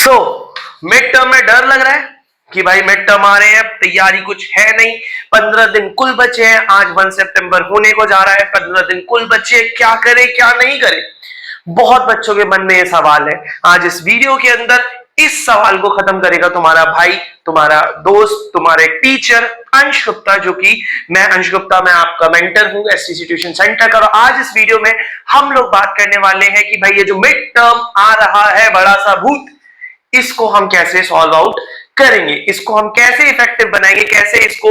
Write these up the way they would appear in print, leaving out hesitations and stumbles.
So mid term में डर लग रहा है कि भाई मिड टर्म आ रहे हैं, तैयारी कुछ है नहीं, 15 दिन कुल बचे हैं, आज 1 सितंबर होने को जा रहा है, 15 दिन कुल बचे, क्या करे क्या नहीं करे। बहुत बच्चों के मन में ये सवाल है। आज इस वीडियो के अंदर इस सवाल को खत्म करेगा तुम्हारा भाई, तुम्हारा दोस्त, तुम्हारे टीचर अंश गुप्ता, जो कि मैं अंश गुप्ता, मैं आपका मेंटर हूं एसटीसी ट्यूशन सेंटर का। और आज इस वीडियो में हम लोग बात करने वाले हैं कि भाई ये जो मिड टर्म आ रहा है बड़ा सा भूत, इसको हम कैसे सॉल्व आउट करेंगे, इसको हम कैसे इफेक्टिव बनाएंगे, कैसे इसको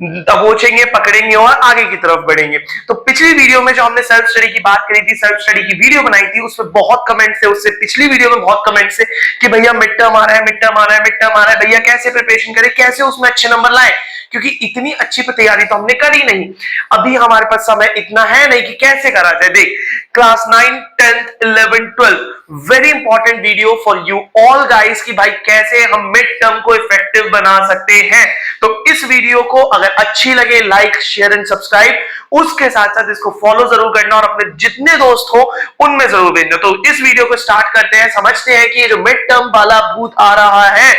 दबोचेंगे, पकड़ेंगे और आगे की तरफ बढ़ेंगे। तो पिछली वीडियो में जो हमने सेल्फ स्टडी की बात करी थी, सेल्फ स्टडी की वीडियो बनाई थी, उसमें बहुत कमेंट्स थे, उससे पिछली वीडियो में बहुत कमेंट्स थे कि भैया मिड टर्म आ रहा है, मिड टर्म आ रहा है, मिड टर्म आ रहा है, भैया कैसे प्रिपरेशन करें, कैसे उसमें अच्छे नंबर लाए, क्योंकि इतनी अच्छी तैयारी तो हमने करी नहीं, अभी हमारे पास समय इतना है नहीं कि कैसे करा जाए। देख, class 9, 10th, 11th, 12th, very important video for you all guys कि भाई कैसे हम मिड टर्म को इफेक्टिव बना सकते हैं। तो इस वीडियो को अगर अच्छी लगे, लाइक, शेयर एंड सब्सक्राइब, उसके साथ साथ इसको फॉलो जरूर करना और अपने जितने दोस्त हो उनमें जरूर भेजना। तो इस वीडियो को स्टार्ट करते हैं, समझते हैं कि ये जो मिड टर्म वाला भूत आ रहा है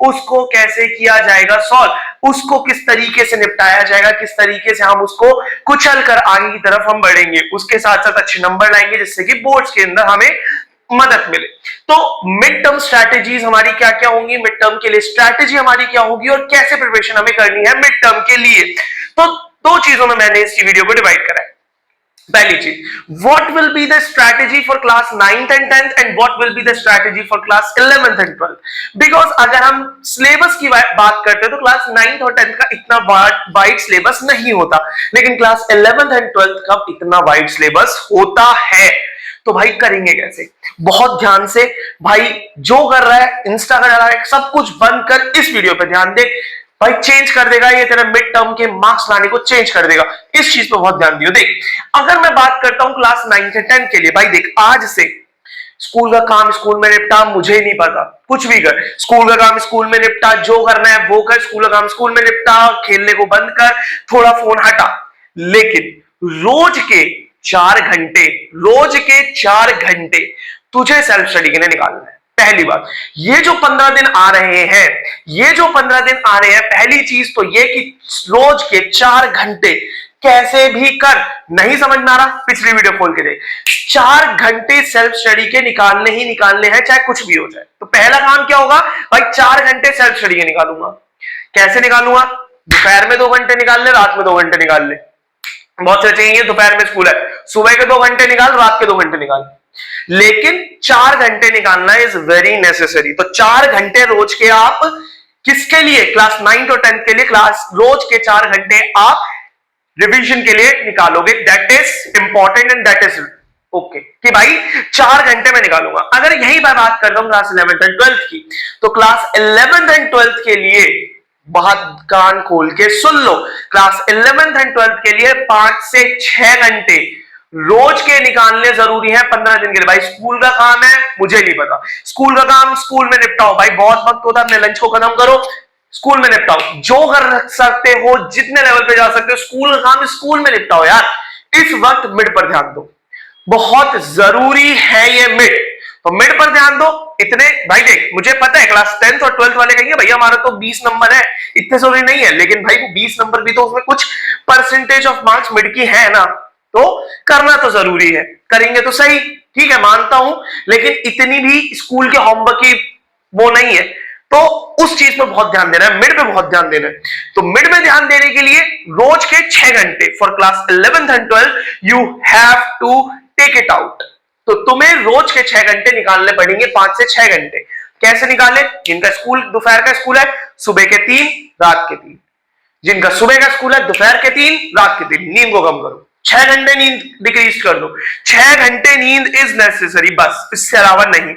उसको कैसे किया जाएगा सॉल्व, उसको किस तरीके से निपटाया जाएगा, किस तरीके से हम उसको कुचल कर आगे की तरफ हम बढ़ेंगे, उसके साथ साथ अच्छे नंबर लाएंगे जिससे कि बोर्ड्स के अंदर हमें मदद मिले। तो मिड टर्म स्ट्रैटेजीज हमारी क्या क्या होंगी, मिड टर्म के लिए स्ट्रैटेजी हमारी क्या होगी और कैसे प्रिपरेशन हमें करनी है मिड टर्म के लिए। तो दो चीजों में मैंने इस वीडियो को डिवाइड करा है। पहली चीज, what will be the strategy for class 9th and 10th and what will be the strategy for class 11th and 12th। Because अगर हम सिलेबस की बात करते हैं तो क्लास 9th और 10th का इतना वाइड सिलेबस नहीं होता, लेकिन क्लास 11th एंड 12th का इतना वाइड सिलेबस होता है। तो भाई करेंगे कैसे, बहुत ध्यान से भाई, जो कर रहा है, इंस्टा कर रहा है, सब कुछ बंद कर इस वीडियो पे ध्यान दे भाई, चेंज कर देगा ये तेरा मिड टर्म के मार्क्स लाने को, चेंज कर देगा। इस चीज पे बहुत ध्यान दियो। देख, अगर मैं बात करता हूं क्लास 9 से 10 के लिए, भाई देख, आज से स्कूल का काम स्कूल में निपटा, मुझे नहीं पता, कुछ भी कर, स्कूल का काम स्कूल में निपटा, जो करना है वो कर, स्कूल का काम स्कूल में निपटा, खेलने को बंद कर, थोड़ा फोन हटा, लेकिन रोज के 4 घंटे, रोज के 4 घंटे तुझे सेल्फ स्टडी के लिए निकालना है। पहली बात, ये जो 15 दिन आ रहे हैं, ये जो 15 दिन आ रहे हैं, पहली चीज तो ये कि रोज के 4 घंटे कैसे भी कर। नहीं समझ में आ रहा, पिछली वीडियो खोल के देख, 4 घंटे सेल्फ स्टडी के निकालने ही निकालने हैं, चाहे कुछ भी हो जाए। तो पहला काम क्या होगा भाई, 4 घंटे सेल्फ स्टडी के निकालूंगा। कैसे निकालूंगा, दोपहर में 2 घंटे निकाल ले, रात में 2 घंटे निकाल ले। बहुत से चाहिए दोपहर में स्कूल है, सुबह के 2 घंटे निकाल, रात के 2 घंटे निकाल, लेकिन 4 घंटे निकालना इज वेरी नेसेसरी। तो 4 घंटे रोज के आप किसके लिए, क्लास 9 और 10 के लिए, क्लास रोज के 4 घंटे आप रिवीजन के लिए निकालोगे। That is important and that is okay कि भाई 4 घंटे में निकालूंगा। अगर यही मैं बात करता हूं क्लास 11th एंड 12th की, तो क्लास 11th एंड 12th के लिए बहुत कान खोल के सुन लो, क्लास 11th एंड 12th के लिए 5 से 6 घंटे रोज के निकालने जरूरी है 15 दिन के लिए। भाई स्कूल का काम है, मुझे नहीं पता, स्कूल का काम स्कूल में निपटाओ। भाई बहुत वक्त होता है, अपने लंच को खत्म करो, स्कूल में निपटाओ, जो कर सकते हो, जितने लेवल पे जा सकते हो, स्कूल का काम स्कूल में निपटाओ यार। इस वक्त मिड पर ध्यान दो, बहुत जरूरी है ये मिड, तो मिड पर ध्यान दो। इतने भाई देख, मुझे पता है क्लास 10th और 12th वाले कहेंगे भैया हमारा तो 20 नंबर है, इतने जरूरी नहीं है, लेकिन भाई वो 20 नंबर भी तो उसमें कुछ परसेंटेज ऑफ मार्क्स मिड की है ना, तो करना तो जरूरी है, करेंगे तो सही, ठीक है मानता हूं, लेकिन इतनी भी स्कूल के होमवर्क की वो नहीं है, तो उस चीज पर बहुत ध्यान देना है, मिड पे बहुत ध्यान देना है। तो मिड में ध्यान देने के लिए रोज के 6 घंटे for class 11th and 12th you have to take it out. तो तुम्हें रोज के 6 घंटे निकालने पड़ेंगे, 5 से 6 घंटे। कैसे निकाले, जिनका स्कूल दोपहर का स्कूल है, सुबह के 3, रात के 3, जिनका सुबह का स्कूल है, दोपहर के 3, रात के 3, नींद को कम करो, 6 घंटे नींद डिक्रीज कर दो, 6 घंटे नींद इज नेसेसरी, बस इससे अलावा नहीं।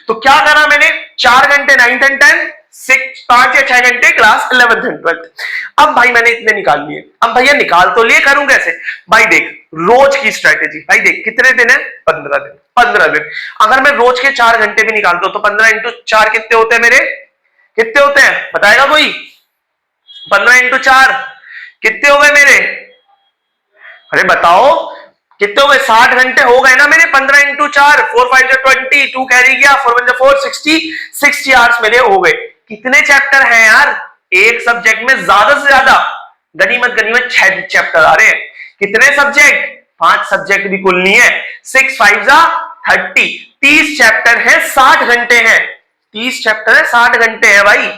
तो क्या करा मैंने, 4 घंटे 9th एंड 10th, 5 या 6 घंटे क्लास 11th एंड 12th। अब भाई मैंने इतने निकाल लिए, अब भैया निकाल तो लिए, करूं कैसे, भाई देख रोज की स्ट्रेटेजी, भाई देख कितने दिन है, 15 दिन, 15 दिन। अगर मैं रोज के 4 घंटे भी निकालता हूं तो 15 इंटू 4 कितने होते हैं मेरे, कितने होते हैं बताएगा कोई, 15 इंटू 4 कितने हो गए मेरे, अरे बताओ कितने हो गए? 60 घंटे हो गए ना मेरे। 15 इंटू 4, 4 5 20, 2 कैरी गया, 4 1 4, 60 आवर्स मेरे हो गए। कितने चैप्टर हैं यार एक सब्जेक्ट में? ज्यादा से ज्यादा गनीमत 6 चैप्टर आ रहे हैं। कितने सब्जेक्ट? 5 सब्जेक्ट भी कुल नहीं है। 6 5 30, 30 चैप्टर है, 60 घंटे हैं। 30 चैप्टर है, 60 घंटे है भाई।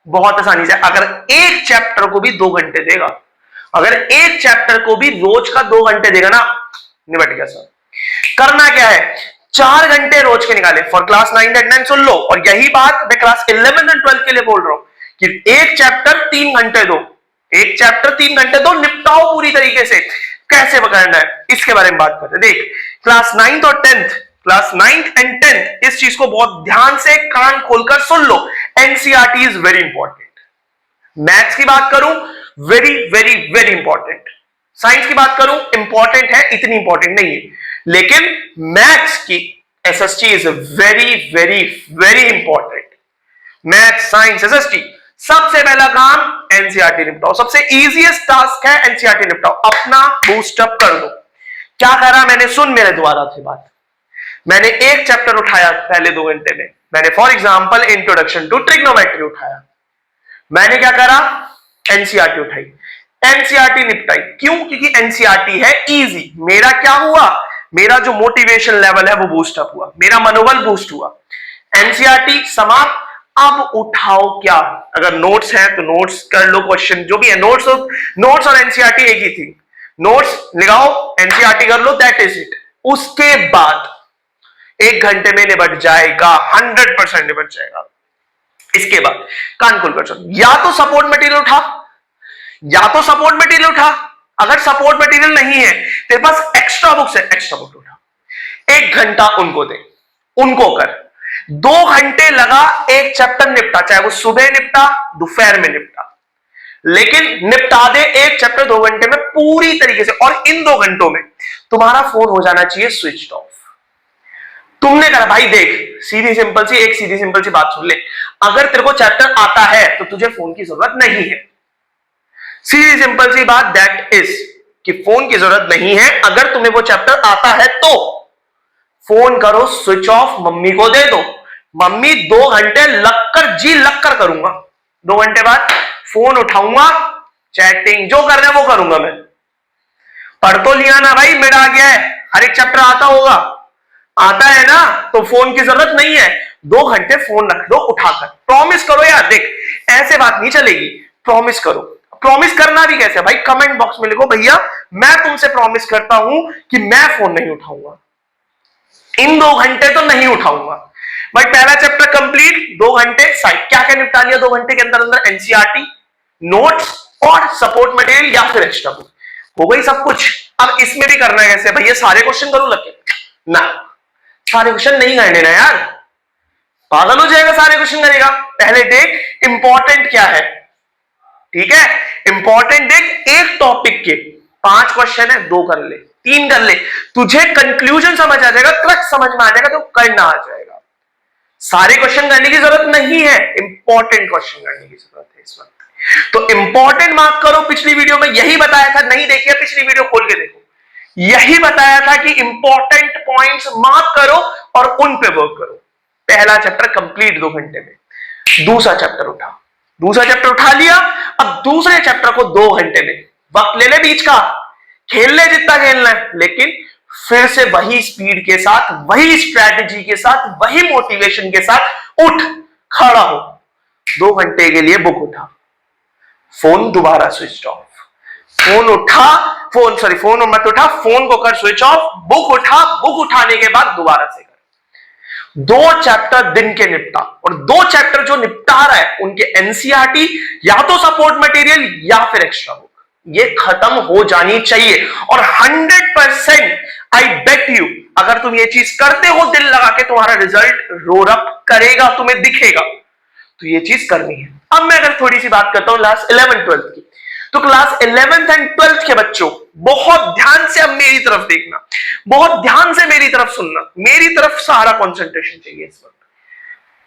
बहुत आसानी से, अगर एक चैप्टर को भी 2 घंटे देगा, अगर एक चैप्टर को भी रोज का 2 घंटे देगा ना, निपट गया सर। करना क्या है? 4 घंटे रोज के निकाले फॉर क्लास 9 एंड 10 सुन लो। और यही बात मैं क्लास 11 एंड 12 के लिए बोल रहा हूं कि एक चैप्टर 3 घंटे दो, एक चैप्टर 3 घंटे दो, निपटाओ पूरी तरीके से। कैसे पकड़ना है इसके बारे में बात करते हैं। देख, क्लास 9th और 10th, class 9th and 10th, इस चीज को बहुत ध्यान से कान खोलकर सुन लो। NCERT is very important. Maths की बात करूं, very very very important. Science की बात करूं, इंपॉर्टेंट है, इतनी इंपॉर्टेंट नहीं है, लेकिन मैथ्स की SST is very very very important. Maths, science, SST, सबसे पहला काम एनसीईआरटी निपटाओ। सबसे इजीएस्ट टास्क है एनसीईआरटी निपटाओ। अपना बूस्टअप कर दो। क्या करा मैंने? सुन मेरे द्वारा थी बात। मैंने एक चैप्टर उठाया पहले 2 घंटे में। मैंने for example introduction to trigonometry उठाया। मैंने क्या करा? एनसीईआरटी उठाई, एनसीईआरटी निपटाई। क्यों? क्योंकि एनसीईआरटी है इजी। मेरा क्या हुआ? मेरा जो मोटिवेशन लेवल है वो बूस्ट अप हुआ, मेरा मनोबल बूस्ट हुआ। एनसीईआरटी समाप्त। अब उठाओ क्या? अगर नोट्स है तो नोट्स कर लो, क्वेश्चन जो भी है। नोट्स और एनसीईआरटी एक ही थी। नोट्स लगाओ, एनसीईआरटी कर लो, दैट इज इट। उसके बाद 1 घंटे में निपट जाएगा, 100% निपट जाएगा। इसके बाद कान खोलकर सुन। या तो सपोर्ट मटेरियल उठा, या तो सपोर्ट मटेरियल उठा। अगर सपोर्ट मटेरियल नहीं है तेरे पास, एक्स्ट्रा बुक्स है, एक्स्ट्रा बुक उठा। 1 घंटा उनको दे, उनको कर। 2 घंटे लगा, एक चैप्टर निपटा, चाहे वो सुबह निपटा, दोपहर में निपटा, लेकिन निपटा दे एक चैप्टर 2 घंटे में पूरी तरीके से। और इन 2 घंटों में तुम्हारा फोन हो जाना चाहिए स्विच ऑफ। तुमने कहा भाई देख, सीधी सिंपल सी बात सुन ले। अगर तेरे को चैप्टर आता है तो तुझे फोन की जरूरत नहीं है। सीधी सिंपल सी बात, दैट इज कि फोन की जरूरत नहीं है। अगर तुम्हें वो चैप्टर आता है तो फोन करो, स्विच ऑफ, मम्मी को दे दो। मम्मी 2 घंटे लगकर करूंगा। 2 घंटे बाद फोन उठाऊंगा, चैटिंग जो करना है वो करूंगा। मैं पढ़ तो लिया ना भाई, मिड आ गया है, हर एक चैप्टर आता होगा, आता है ना, तो फोन की जरूरत नहीं है। 2 घंटे फोन रख दो उठाकर। प्रॉमिस करो यार, देख ऐसे बात नहीं चलेगी, प्रॉमिस करो। प्रॉमिस करना भी कैसे भाई? कमेंट बॉक्स में लिखो, भैया मैं तुमसे प्रॉमिस करता हूं कि मैं फोन नहीं उठाऊंगा, इन 2 घंटे तो नहीं उठाऊंगा। भाई पहला चैप्टर कंप्लीट, 2 घंटे साइड। क्या क्या निपटा लिया 2 घंटे के अंदर अंदर? एनसीईआरटी, नोट्स और सपोर्ट मटेरियल या फिर एक्स्ट्रा बुक, हो गई सब कुछ। अब इसमें भी करना है कैसे? भैया सारे क्वेश्चन करूं लगे ना? सारे क्वेश्चन नहीं करने ना यार, पागल हो जाएगा सारे क्वेश्चन करेगा। पहले देख इंपॉर्टेंट क्या है, ठीक है? इंपॉर्टेंट देख, एक टॉपिक के 5 क्वेश्चन है, 2 कर ले, 3 कर ले, तुझे कंक्लूजन समझ आ जाएगा, क्रक्स समझ में आ जाएगा, तो करना आ जाएगा। सारे क्वेश्चन करने की जरूरत नहीं है, इंपॉर्टेंट क्वेश्चन करने की जरूरत है इस वक्त। तो इंपॉर्टेंट मार्क करो। पिछली वीडियो में यही बताया था, नहीं देखिए पिछली वीडियो खोल के देखो, यही बताया था कि इंपॉर्टेंट पॉइंट्स मार्क करो और उन पे वर्क करो। पहला चैप्टर कंप्लीट 2 घंटे में। दूसरा चैप्टर उठा लिया। अब दूसरे चैप्टर को 2 घंटे में, वक्त ले ले बीच का, खेल ले जितना खेलना है, लेकिन फिर से वही स्पीड के साथ, वही स्ट्रैटेजी के साथ, वही मोटिवेशन के साथ उठ खड़ा हो। 2 घंटे के लिए बुक उठा, फोन दोबारा स्विच ऑफ। फोन मत उठा, फोन को कर स्विच ऑफ, बुक उठा, बुक उठाने के बाद दोबारा से कर। 2 चैप्टर दिन के निपटा, और 2 चैप्टर जो निपटा रहा है उनके एनसीईआरटी या तो सपोर्ट मटेरियल या फिर एक्स्ट्रा बुक, ये खत्म हो जानी चाहिए। और 100% आई बेट यू, अगर तुम ये चीज करते हो दिल लगा के, तुम्हारा रिजल्ट रोल अप करेगा, तुम्हें दिखेगा। तो ये चीज करनी है। अब मैं अगर थोड़ी सी बात करता हूं क्लास 11th 12th की, तो क्लास 11th एंड 12th के बच्चों बहुत ध्यान से अब मेरी तरफ देखना, बहुत ध्यान से मेरी तरफ सुनना, मेरी तरफ सारा कंसंट्रेशन चाहिए इस वक्त,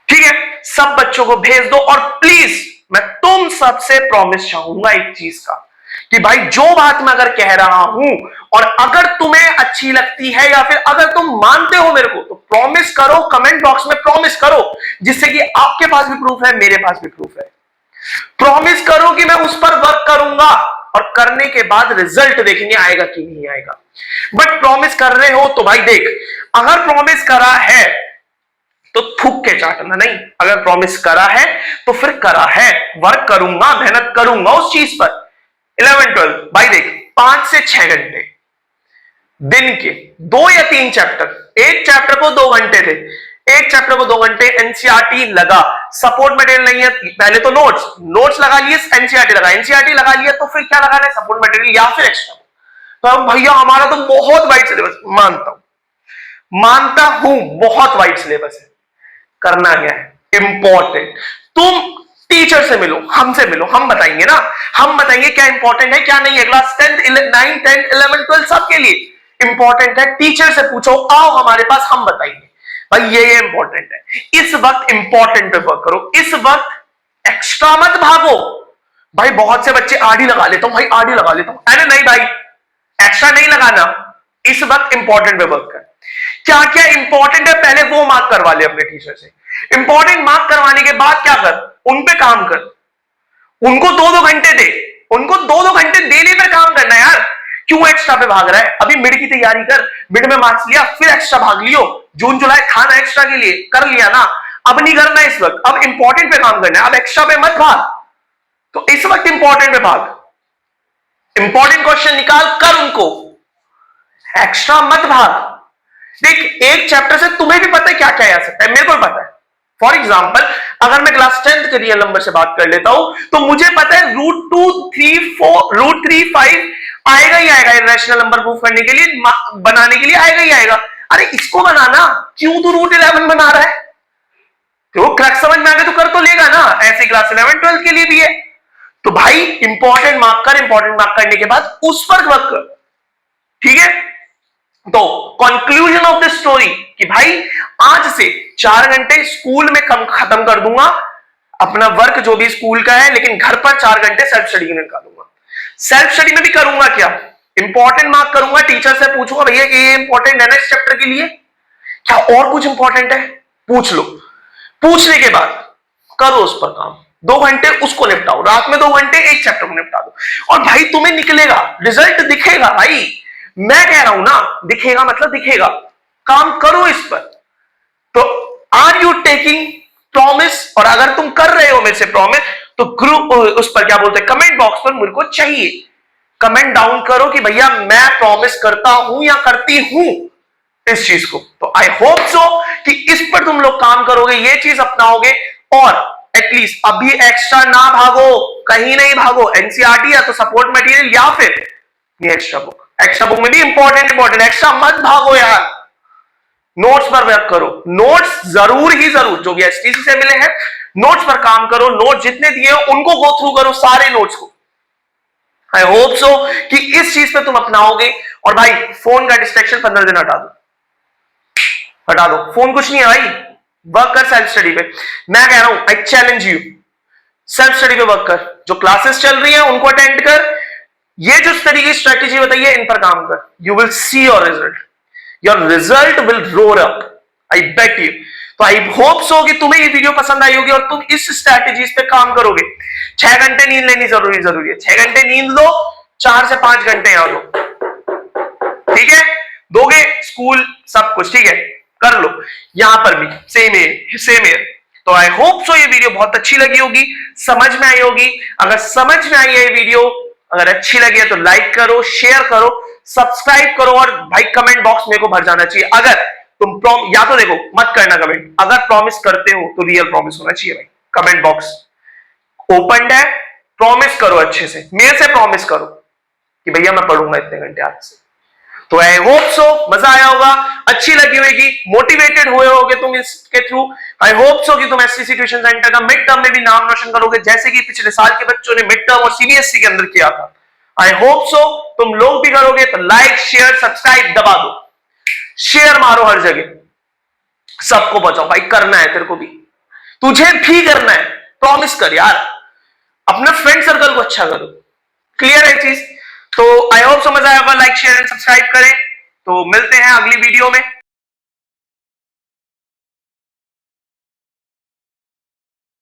ठीक है? सब बच्चों को भेज दो। और प्लीज मैं तुम सबसे प्रॉमिस चाहूंगा एक चीज का, कि भाई जो बात मैं अगर कह रहा हूं और अगर तुम्हें अच्छी लगती है या फिर अगर तुम मानते हो मेरे को, तो प्रॉमिस करो, कमेंट बॉक्स में प्रॉमिस करो, जिससे कि आपके पास भी प्रूफ है, मेरे पास भी प्रूफ है। प्रॉमिस करो कि मैं उस पर वर्क करूंगा और करने के बाद रिजल्ट देखेंगे आएगा कि नहीं आएगा। बट प्रॉमिस कर रहे हो तो भाई देख, अगर प्रॉमिस करा है तो थूक के चाटना नहीं, अगर प्रॉमिस करा है तो फिर करा है, वर्क करूंगा, मेहनत करूंगा उस चीज पर। 11 12 भाई देख, 5 से 6 घंटे दिन के 2 या 3 चैप्टर, एक चैप्टर को 2 घंटे थे, एक चैप्टर को 2 घंटे एनसीईआरटी लगा, सपोर्ट मटेरियल नहीं है, पहले तो नोट्स लगा लिए, एनसीईआरटी लगा लिया, तो फिर क्या लगाना है, सपोर्ट मटेरियल या फिर एक्स्ट्रा। तो भैया हमारा तो बहुत वाइड सिलेबस, मानता हूं बहुत वाइड सिलेबस है। करना क्या है, इंपॉर्टेंट, तुम टीचर से मिलो, हमसे मिलो, हम बताएंगे ना, हम बताएंगे क्या इंपॉर्टेंट है क्या नहीं है। क्लास 10 9 10 11 12 सबके लिए इंपॉर्टेंट है, टीचर से पूछो, आओ हमारे पास, हम बताएंगे भाई ये इंपॉर्टेंट है। इस वक्त इंपॉर्टेंट पे वर्क करो, इस वक्त एक्स्ट्रा मत भागो। भाई बहुत से बच्चे आड़ी लगा लेता हूं, भाई आड़ी लगा लेता हूं, अरे नहीं भाई, एक्स्ट्रा नहीं लगाना, इस वक्त इंपॉर्टेंट पे वर्क कर। क्या क्या इंपॉर्टेंट है पहले वो मार्क करवा ले अपने टीचर से, इंपॉर्टेंट मार्क करवाने के बाद क्या कर, उन पे काम कर, उनको 2-2 घंटे दे, उनको 2-2 घंटे देने पर काम करना है यार। क्यों एक्स्ट्रा पे भाग रहा है, अभी मिड की तैयारी कर, मिड में मार्क्स लिया फिर एक्स्ट्रा भाग लियो, जून जुलाई खाना एक्स्ट्रा के लिए कर लिया ना, अब नहीं करना इस वक्त, अब इंपॉर्टेंट पे काम करना है, अब एक्स्ट्रा पे मत भाग। तो इस वक्त इंपॉर्टेंट पे भाग, इंपॉर्टेंट क्वेश्चन निकाल कर, उनको एक्स्ट्रा मत भाग। देख एक चैप्टर से तुम्हें भी पता है क्या क्या आ सकता है, मेरे को पता है। फॉर एग्जाम्पल अगर मैं क्लास 10 के रियल नंबर से बात कर लेता हूं तो मुझे पता है √2 3 4 √3 5 आएगा ही आएगा, इरेशनल नंबर प्रूफ करने के लिए, बनाने के लिए आएगा ही आएगा। अरे इसको बनाना, क्यों तू √11 बना रहा है, तो क्रैक समझ में आ गया तो कर तो लेगा ना, ऐसे क्लास 11 12 के लिए भी है। तो भाई इंपॉर्टेंट मार्क कर, इंपॉर्टेंट मार्क करने के बाद उस पर वर्क कर, ठीक है। तो कंक्लूजन ऑफ द स्टोरी कि भाई आज से 4 घंटे स्कूल में खत्म कर दूंगा अपना वर्क जो भी स्कूल का है, लेकिन घर पर 4 घंटे सेल्फ स्टडी में निकालूंगा। सेल्फ स्टडी में भी करूंगा क्या, इंपॉर्टेंट मार्क करूंगा, टीचर से पूछूंगा भैया ये इंपॉर्टेंट है नेक्स्ट चैप्टर के लिए, क्या और कुछ इंपॉर्टेंट है, पूछ लो। पूछने के बाद करो उस पर काम, 2 घंटे उसको निपटाओ, रात में 2 घंटे एक चैप्टर को निपटा दो, और भाई तुम्हें निकलेगा, रिजल्ट दिखेगा भाई, मैं कह रहा हूं ना, दिखेगा मतलब दिखेगा, काम करो इस पर। तो आर यू टेकिंग प्रॉमिस, और अगर तुम कर रहे हो मेरे से प्रॉमिस तो ग्रुप उस पर क्या बोलते हैं, कमेंट बॉक्स पर मेरे को चाहिए, कमेंट डाउन करो कि भैया मैं प्रॉमिस करता हूं या करती हूं इस चीज को। तो आई होप सो कि इस पर तुम लोग काम करोगे, ये चीज अपनाओगे, और एटलीस्ट अभी एक्स्ट्रा ना भागो, कहीं नहीं भागो, एनसीईआरटी या तो सपोर्ट मटेरियल या फिर ये एक्स्ट्रा बुक, एक्स्ट्रा बुक में भी इंपॉर्टेंट एक्स्ट्रा मत भागो यार, नोट्स पर वर्क करो, नोट्स जरूर ही जरूर जो भी एसटीसी से मिले हैं नोट्स पर काम करो, नोट्स जितने दिए उनको गो थ्रू करो सारे नोट्स को। आई होप सो कि इस चीज पे तुम अपनाओगे। और भाई फोन का डिस्ट्रैक्शन 15 दिन हटा दो, फोन कुछ नहीं है भाई, वर्क कर सेल्फ स्टडी पे, मैं कह रहा हूं I challenge you, self study पे वर्क कर, जो क्लासेस चल रही हैं उनको अटेंड कर, ये जो स्टडी की स्ट्रेटेजी बताई है इन पर काम कर, you will see your result will roar up, I bet you. तो आई होप सो कि तुम्हें ये वीडियो पसंद आई होगी और तुम इस स्ट्रेटेजीज पे काम करोगे। 6 घंटे नींद लेनी जरूरी है, 6 घंटे नींद लो, 4 से 5 घंटे यहां लो, ठीक है, दोगे स्कूल सब कुछ, ठीक है, कर लो, यहां पर भी सेम है। तो आई होप सो ये वीडियो बहुत अच्छी लगी होगी, समझ में आई होगी। अगर समझ में आई है ये वीडियो, अगर अच्छी लगी है तो लाइक करो, शेयर करो, सब्सक्राइब करो, और भाई कमेंट बॉक्स मेरे को भर जाना चाहिए। अगर तुम या तो देखो मत करना कमेंट, अगर प्रॉमिस करते हो तो रियल प्रॉमिस होना चाहिए भाई, कमेंट बॉक्स ओपन है, प्रॉमिस करो अच्छे से, मेरे से प्रॉमिस करो कि भैया मैं पढ़ूंगा इतने घंटे आज से। तो आई होप सो मजा आया होगा, अच्छी लगी होगी, मोटिवेटेड हुए होगे तुम इसके थ्रू। आई होप सो कि तुम एसटीसी ट्यूशन सेंटर का मिड टर्म में भी नाम रोशन करोगे, जैसे कि पिछले साल के बच्चों ने मिड टर्म और सीबीएसई के अंदर किया था। आई होप सो तुम लोग भी करोगे। तो लाइक शेयर सब्सक्राइब दबा दो, शेयर मारो हर जगह, सबको बचाओ भाई, करना है तेरे को भी, तुझे भी करना है, प्रॉमिस कर यार, अपना फ्रेंड सर्कल को अच्छा करो, क्लियर है चीज। तो आई होप समझ आया होगा, लाइक शेयर एंड सब्सक्राइब करें। तो मिलते हैं अगली वीडियो में।